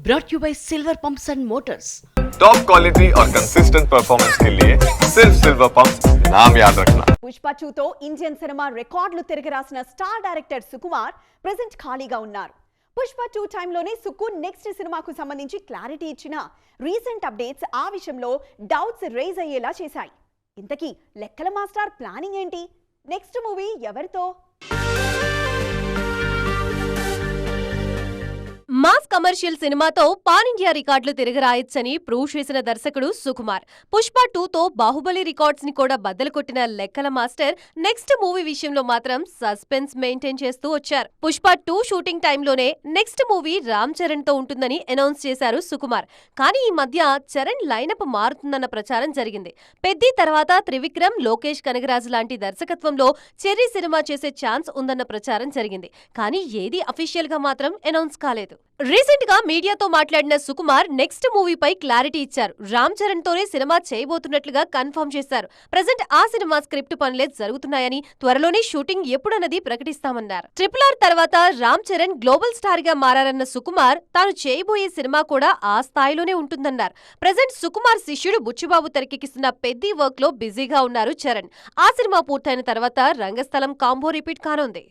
brought you by Silver Pumps and Motors. Top quality और consistent performance के लिए सिर्फ सिल्वर पंप्स नाम याद रखना. పుష్ప 2తో ఇండియన్ సినిమా రికార్డులు తిరగరాసిన స్టార్ డైరెక్టర్ సుకుమార్ ప్రెజెంట్ ఖాళీగా ఉన్నారు. పుష్ప 2 టైంలోనే సుకు నెక్స్ట్ సినిమాకు సంబంధించి క్లారిటీ ఇచ్చిన రీసెంట్ అప్డేట్స్ ఆ విషయంలో డౌట్స్ రేజ్ అయ్యేలా చేశాయి. ఇంతకీ లెక్కల మాస్టర్ ప్లానింగ్ ఏంటి? నెక్స్ట్ మూవీ ఎవరితో? మాస్ కమర్షియల్ సినిమాతో పాన్ ఇండియా రికార్డులు తిరగరాయొచ్చని ప్రూవ్ చేసిన దర్శకుడు సుకుమార్ పుష్ప 2తో బాహుబలి రికార్డ్స్ ని కూడా బద్దలు కొట్టిన లెక్కల మాస్టర్ నెక్స్ట్ మూవీ విషయంలో మాత్రం సస్పెన్స్ మెయింటైన్ చేస్తూ వచ్చారు. పుష్ప 2 షూటింగ్ టైంలోనే నెక్స్ట్ మూవీ రామ్ చరణ్ తో ఉంటుందని అనౌన్స్ చేశారు సుకుమార్. కానీ ఈ మధ్య చరణ్ లైనప్ మారుతుందన్న ప్రచారం జరిగింది. పెద్ది తర్వాత త్రివిక్రమ్, లోకేష్ కనగరాజు లాంటి దర్శకత్వంలో చెర్రీ సినిమా చేసే ఛాన్స్ ఉందన్న ప్రచారం జరిగింది. కానీ ఏది అఫీషియల్ గా మాత్రం అనౌన్స్ కాలేదు. రీసెంట్ గా మీడియాతో మాట్లాడిన సుకుమార్ నెక్స్ట్ మూవీపై క్లారిటీ ఇచ్చారు. రామ్ చరణ్ తోనే సినిమా చేయబోతున్నట్లుగా కన్ఫర్మ్ చేశారు. ప్రెజెంట్ ఆ సినిమా స్క్రిప్ట్ పనులే జరుగుతున్నాయని, త్వరలోనే షూటింగ్ ఎప్పుడన్నది ప్రకటిస్తామన్నారు. RRR తర్వాత రామ్ చరణ్ గ్లోబల్ స్టార్ గా మారారన్న సుకుమార్ తాను చేయబోయే సినిమా కూడా ఆ స్థాయిలోనే ఉంటుందన్నారు. ప్రెజెంట్ సుకుమార్ శిష్యుడు బుచ్చిబాబు తెరకెక్కిస్తున్న పెద్ది వర్క్ లో బిజీగా ఉన్నారు చరణ్. ఆ సినిమా పూర్తయిన తర్వాత రంగస్థలం కాంబో రిపీట్ కానుంది.